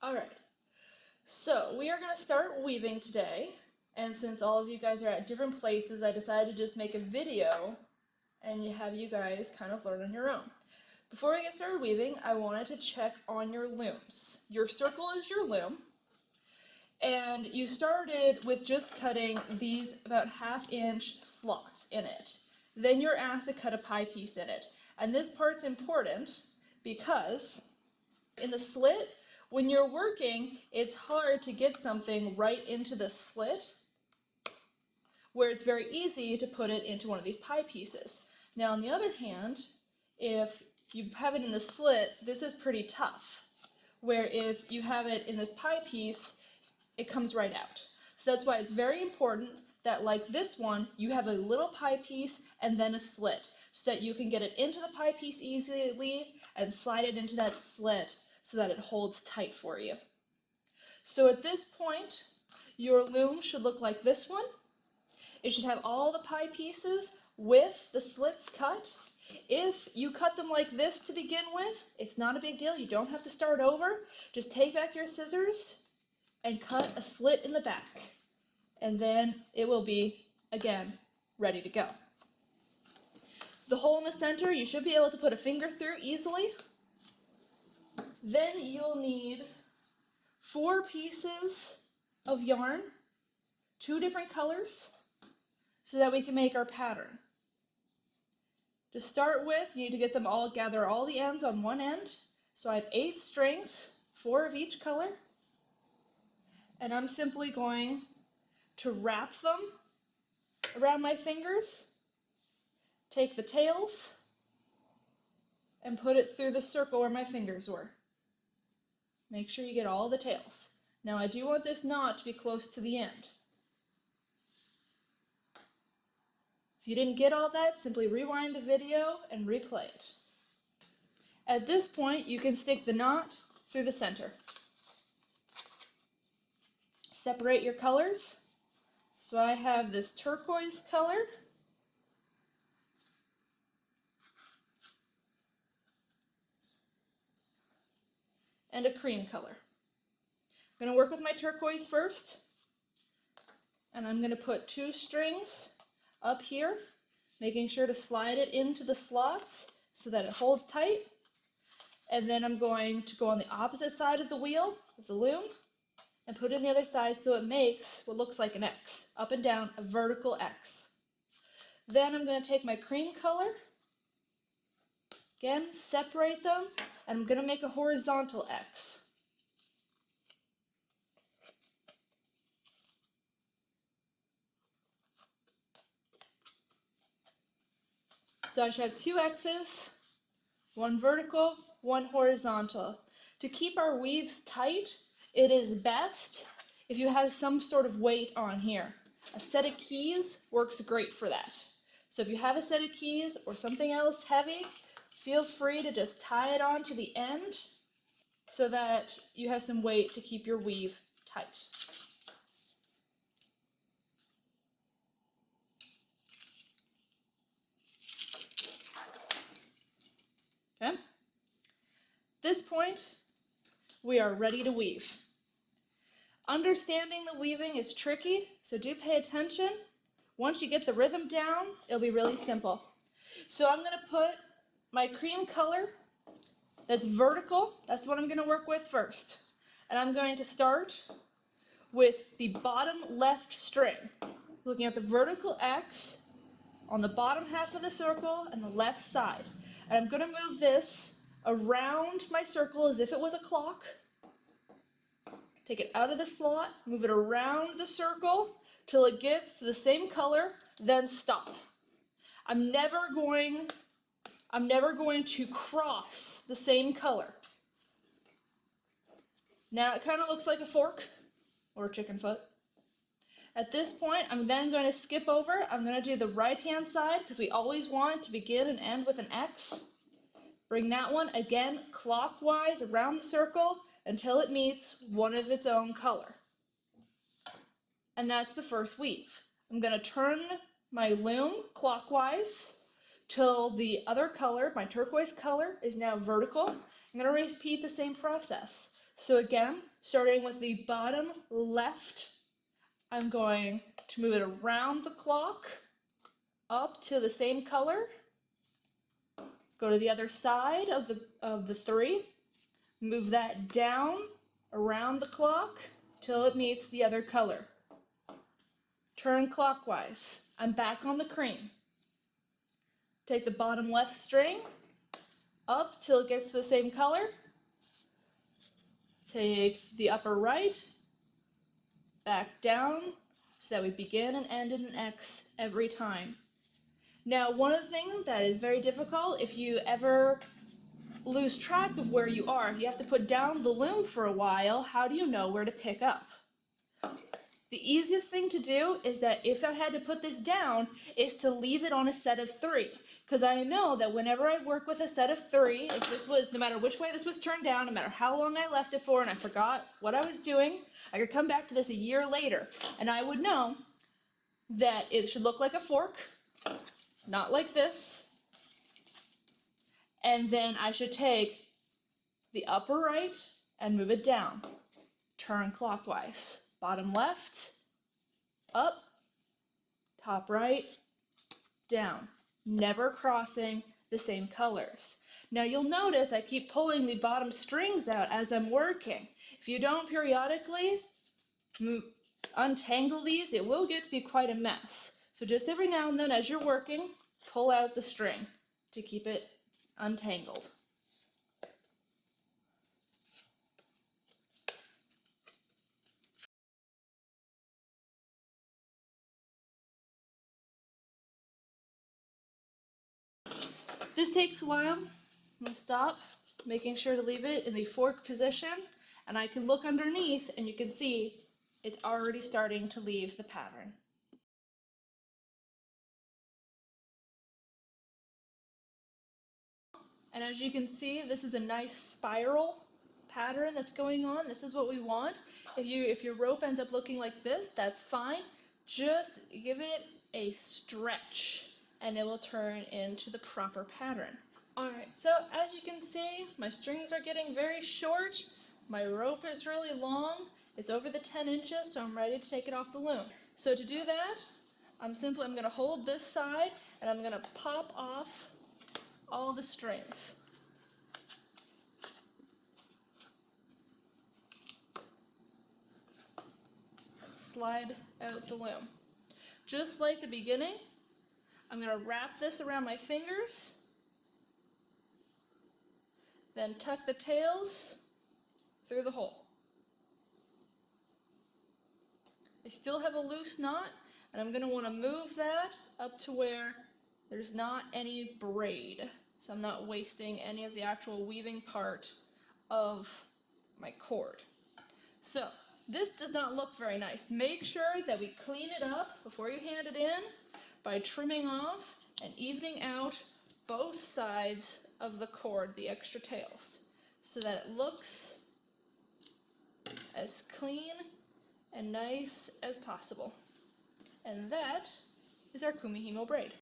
All right, so we are going to start weaving today, and since all of you guys are at different places, I decided to just make a video and have you guys kind of learn on your own. Before we get started weaving, I wanted to check on your looms. Your circle is your loom, and you started with just cutting these about 1/2 inch slots in it. Then you're asked to cut a pie piece in it. And this part's important because in the slit, when you're working, it's hard to get something right into the slit where it's very easy to put it into one of these pie pieces. Now, on the other hand, if you have it in the slit, this is pretty tough. Where if you have it in this pie piece, it comes right out. So that's why it's very important that, like this one, you have a little pie piece and then a slit so that you can get it into the pie piece easily and slide it into that slit so that it holds tight for you. So at this point, your loom should look like this one. It should have all the pie pieces with the slits cut. If you cut them like this to begin with, it's not a big deal. You don't have to start over. Just take back your scissors and cut a slit in the back. And then it will be, again, ready to go. The hole in the center, you should be able to put a finger through easily. Then you'll need 4 pieces of yarn, 2 different colors, so that we can make our pattern. To start with, you need to get them all, gather all the ends on one end. So I have 8 strings, 4 of each color. And I'm simply going to wrap them around my fingers, take the tails, and put it through the circle where my fingers were. Make sure you get all the tails. Now I do want this knot to be close to the end. If you didn't get all that, simply rewind the video and replay it. At this point, you can stick the knot through the center. Separate your colors. So I have this turquoise color and a cream color. I'm going to work with my turquoise first, and I'm going to put 2 strings up here, making sure to slide it into the slots so that it holds tight. And then I'm going to go on the opposite side of the wheel of the loom and put it on the other side so it makes what looks like an X, up and down, a vertical X. Then I'm going to take my cream color, again, separate them, and I'm going to make a horizontal X. So I should have 2 X's, 1 vertical, 1 horizontal. To keep our weaves tight, it is best if you have some sort of weight on here. A set of keys works great for that. So if you have a set of keys or something else heavy, feel free to just tie it on to the end so that you have some weight to keep your weave tight. Okay? At this point, we are ready to weave. Understanding the weaving is tricky, so do pay attention. Once you get the rhythm down, it'll be really simple. So I'm going to put my cream color that's vertical. That's what I'm going to work with first. And I'm going to start with the bottom left string, looking at the vertical X on the bottom half of the circle and the left side. And I'm going to move this around my circle as if it was a clock. Take it out of the slot, move it around the circle till it gets to the same color, then stop. I'm never going to cross the same color. Now it kind of looks like a fork or a chicken foot. At this point, I'm then going to skip over. I'm going to do the right-hand side because we always want to begin and end with an X. Bring that one again clockwise around the circle until it meets one of its own color. And that's the first weave. I'm going to turn my loom clockwise till the other color, my turquoise color, is now vertical. I'm going to repeat the same process. So again, starting with the bottom left, I'm going to move it around the clock, up to the same color, go to the other side of the 3, move that down around the clock till it meets the other color. Turn clockwise. I'm back on the cream. Take the bottom left string up till it gets to the same color. Take the upper right, back down, so that we begin and end in an X every time. Now, one of the things that is very difficult, if you ever lose track of where you are, if you have to put down the loom for a while, how do you know where to pick up? The easiest thing to do is that if I had to put this down, is to leave it on a set of 3. Because I know that whenever I work with a set of 3, if this was, no matter which way this was turned down, no matter how long I left it for and I forgot what I was doing, I could come back to this a year later and I would know that it should look like a fork, not like this. And then I should take the upper right and move it down. Turn clockwise. Bottom left, up, top right, down. Never crossing the same colors. Now you'll notice I keep pulling the bottom strings out as I'm working. If you don't periodically untangle these, it will get to be quite a mess. So just every now and then as you're working, pull out the string to keep it untangled. This takes a while. I'm going to stop, making sure to leave it in the fork position, and I can look underneath and you can see it's already starting to leave the pattern. And as you can see, this is a nice spiral pattern that's going on. This is what we want. If your rope ends up looking like this, that's fine. Just give it a stretch and it will turn into the proper pattern. Alright, so as you can see, my strings are getting very short. My rope is really long. It's over the 10 inches, so I'm ready to take it off the loom. So to do that, I'm going to hold this side and I'm going to pop off all the strings. Slide out the loom. Just like the beginning, I'm going to wrap this around my fingers, then tuck the tails through the hole. I still have a loose knot, and I'm going to want to move that up to where there's not any braid, so I'm not wasting any of the actual weaving part of my cord. So this does not look very nice. Make sure that we clean it up before you hand it in by trimming off and evening out both sides of the cord, the extra tails, so that it looks as clean and nice as possible. And that is our kumihimo braid.